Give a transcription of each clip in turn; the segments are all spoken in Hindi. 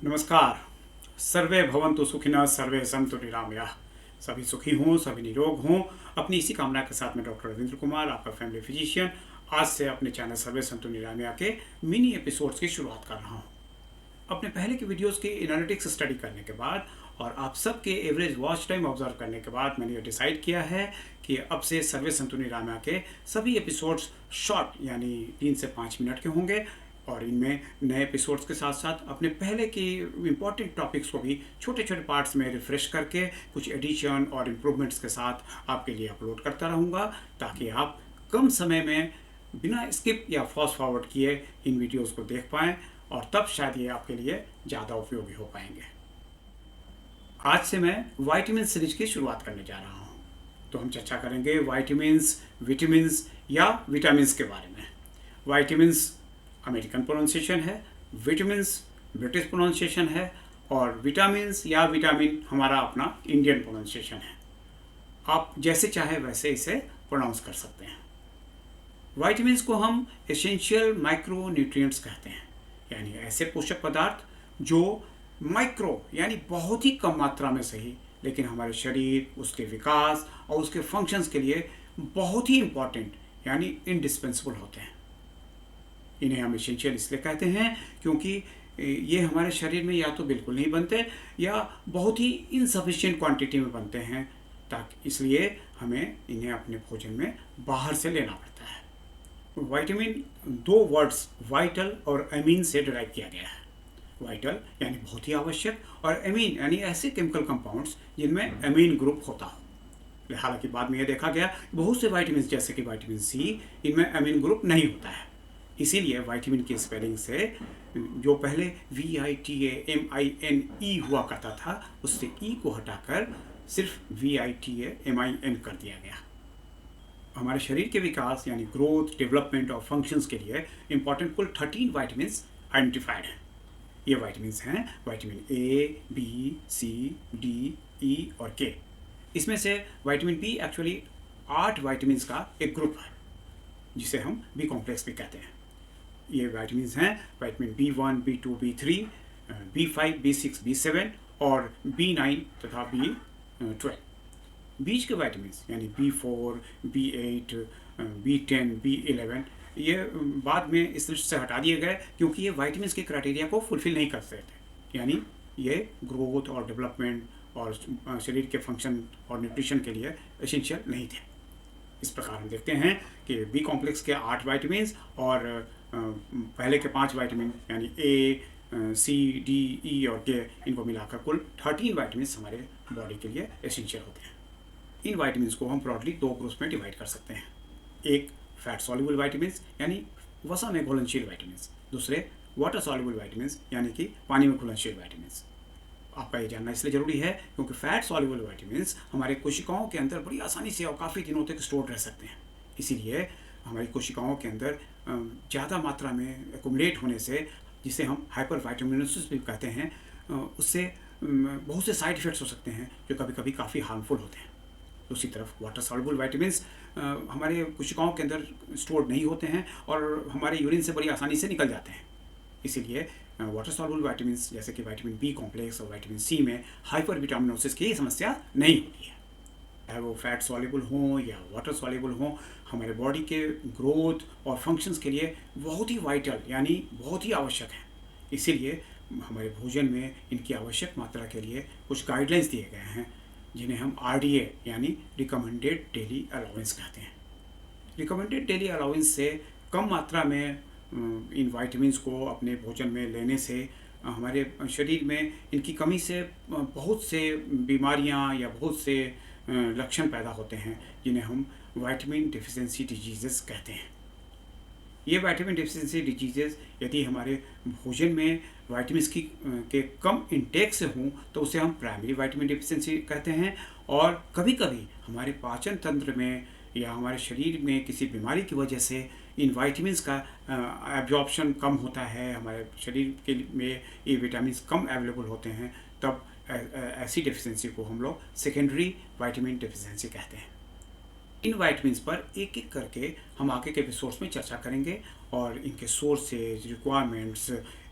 नमस्कार। सर्वे भवन्तु सुखिनः, सर्वे सन्तु निरामयाः। सभी सुखी हों, सभी निरोग हों। अपनी इसी कामना के साथ मैं डॉक्टर रविंद्र कुमार, आपका फैमिली फिजिशियन, आज से अपने चैनल सर्वे सन्तु निरामया के मिनी एपिसोड्स की शुरुआत कर रहा हूँ। अपने पहले के वीडियोस की एनालिटिक्स स्टडी करने के बाद और आप सबके एवरेज वॉच टाइम ऑब्जर्व करने के बाद मैंने ये डिसाइड किया है कि अब से सर्वे सन्तु निरामया के सभी एपिसोड्स शॉर्ट यानी 3 से 5 मिनट के होंगे और इनमें नए एपिसोड्स के साथ साथ अपने पहले की इम्पॉर्टेंट टॉपिक्स को भी छोटे छोटे पार्ट्स में रिफ्रेश करके कुछ एडिशन और इम्प्रूवमेंट्स के साथ आपके लिए अपलोड करता रहूँगा, ताकि आप कम समय में बिना स्किप या फास्ट फॉरवर्ड किए इन वीडियोस को देख पाएँ और तब शायद ये आपके लिए ज़्यादा उपयोगी हो पाएंगे। आज से मैं वाइटामिन सीरीज की शुरुआत करने जा रहा हूँ। तो हम चर्चा करेंगे वाइटामिन्स, विटामिन्स या विटामिन्स के बारे में। वाइटामिन्स अमेरिकन प्रोनाउंसिएशन है, विटामिन्स ब्रिटिश प्रोनाउंसिएशन है और विटामिन्स या विटामिन हमारा अपना इंडियन प्रोनाउंसिएशन है। आप जैसे चाहे वैसे इसे प्रोनाउंस कर सकते हैं। वाइटामिन्स को हम एसेंशियल माइक्रो न्यूट्रिएंट्स कहते हैं, यानी ऐसे पोषक पदार्थ जो माइक्रो यानी बहुत ही कम मात्रा में सही, लेकिन हमारे शरीर, उसके विकास और उसके फंक्शंस के लिए बहुत ही इम्पॉर्टेंट यानी इंडिस्पेंसिबल होते हैं। इन्हें हम एसेंशियल इसलिए कहते हैं क्योंकि ये हमारे शरीर में या तो बिल्कुल नहीं बनते या बहुत ही इनसफिशिएंट क्वांटिटी में बनते हैं, ताकि इसलिए हमें इन्हें अपने भोजन में बाहर से लेना पड़ता है। वाइटामिन दो वर्ड्स वाइटल और अमीन से डिराइव किया गया है। वाइटल यानी बहुत ही आवश्यक और अमीन यानी ऐसे केमिकल कंपाउंड्स जिनमें अमीन ग्रुप होता हो। हालांकि बाद में यह देखा गया बहुत से वाइटामिन जैसे कि वाइटामिन सी, इनमें अमीन ग्रुप नहीं होता है। इसीलिए वाइटामिन की स्पेलिंग से जो पहले VITAMINE हुआ करता था, उससे ई को हटाकर सिर्फ VITAMIN कर दिया गया। हमारे शरीर के विकास यानी ग्रोथ, डेवलपमेंट और फंक्शंस के लिए इंपॉर्टेंट कुल 13 वाइटामिन आइडेंटिफाइड हैं। ये वाइटामिन हैं vitamin A, B, C, D, E और K। इसमें से वाइटामिन B एक्चुअली 8 वाइटामिन का एक ग्रुप है, जिसे हम B कॉम्प्लेक्स भी कहते हैं। ये वाइटामिन हैं vitamin B1, B2, B3, B5, B6, B7 और B9 तथा B12। बीच के वाइटामिन यानी B4, B8, B10, B11 ये बाद में इस लिस्ट से हटा दिए गए क्योंकि ये वाइटामिन के क्राइटेरिया को फुलफिल नहीं करते थे, यानी ये ग्रोथ और डेवलपमेंट और शरीर के फंक्शन और न्यूट्रिशन के लिए एसेंशियल नहीं थे। इस प्रकार हम देखते हैं कि बी कॉम्प्लेक्स के 8 वाइटामिन और पहले के 5 वाइटामिन यानी A, C, D, E और K, इनको मिलाकर कुल 13 वाइटामिन हमारे बॉडी के लिए एसेंशियल होते हैं। इन वाइटामिन को हम ब्रॉडली 2 ग्रुप्स में डिवाइड कर सकते हैं। एक फैट सॉल्युबल वाइटामिन यानी वसा में घुलनशील वाइटामिन, दूसरे वाटर सॉल्युबल वाइटामिन यानी कि पानी में घुलनशील वाइटामिन। आपका ये जानना इसलिए ज़रूरी है क्योंकि फैट सॉल्युबल वाइटामिन हमारे कोशिकाओं के अंदर बड़ी आसानी से और काफ़ी दिनों तक स्टोर रह सकते हैं। इसीलिए हमारी कोशिकाओं के अंदर ज़्यादा मात्रा में एक्युमुलेट होने से, जिसे हम हाइपर वाइटामिनोसिस भी कहते हैं, उससे बहुत से साइड इफ़ेक्ट्स हो सकते हैं जो कभी कभी काफ़ी हार्मफुल होते हैं। दूसरी तरफ वाटर सॉल्युबल वाइटामिन हमारे कोशिकाओं के अंदर स्टोर नहीं होते हैं और हमारे यूरिन से बड़ी आसानी से निकल जाते हैं। इसीलिए वाटर सॉल्युबल वाइटामिन जैसे कि वाइटामिन बी कॉम्प्लेक्स और वाइटामिन सी में हाइपर विटामिनोसिस की समस्या नहीं होती है। चाहे वो फैट सॉल्युबल हों या वाटर सॉल्युबल हों, हमारे बॉडी के ग्रोथ और फंक्शंस के लिए बहुत ही वाइटल यानी बहुत ही आवश्यक है। इसीलिए हमारे भोजन में इनकी आवश्यक मात्रा के लिए कुछ गाइडलाइंस दिए गए हैं, जिन्हें हम RDA यानी रिकमेंडेड डेली अलाउंस कहते हैं। रिकमेंडेड डेली अलाउंस से कम मात्रा में इन वाइटामिन को अपने भोजन में लेने से हमारे शरीर में इनकी कमी से बहुत से बीमारियां या बहुत से लक्षण पैदा होते हैं, जिन्हें हम वाइटामिन डिफिशिएंसी डिजीज़ेस कहते हैं। ये वाइटामिन डिफिशिएंसी डिजीज़ेस यदि हमारे भोजन में वाइटामिन की के कम इंटेक से हों तो उसे हम प्राइमरी वाइटामिन डिफिशिएंसी कहते हैं। और कभी कभी हमारे पाचन तंत्र में या हमारे शरीर में किसी बीमारी की वजह से इन वाइटामिन का एब्जॉर्प्शन कम होता है, हमारे शरीर के में ये विटामिन कम अवेलेबल होते हैं, तब ऐसी डेफिशिएंसी को हम लोग सेकेंडरी वाइटामिन डेफिशिएंसी कहते हैं। इन वाइटामिन पर एक एक करके हम आगे के एपिसोड्स में चर्चा करेंगे और इनके सोर्सेज, रिक्वायरमेंट्स,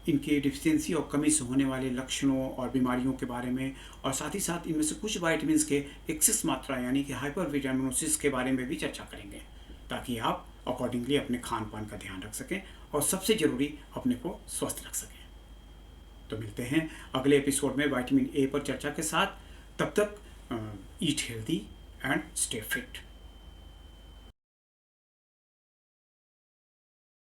इनके डिफिशियंसी और कमी से होने वाले लक्षणों और बीमारियों के बारे में, और साथ ही साथ इनमें से कुछ वाइटामिन के एक्सेस मात्रा यानी कि हाइपर विटामिनोसिस के बारे में भी चर्चा करेंगे, ताकि आप अकॉर्डिंगली अपने खान पान का ध्यान रख सकें और सबसे ज़रूरी अपने को स्वस्थ रख सकें। तो मिलते हैं अगले एपिसोड में विटामिन ए पर चर्चा के साथ। तब तक eat healthy and stay fit.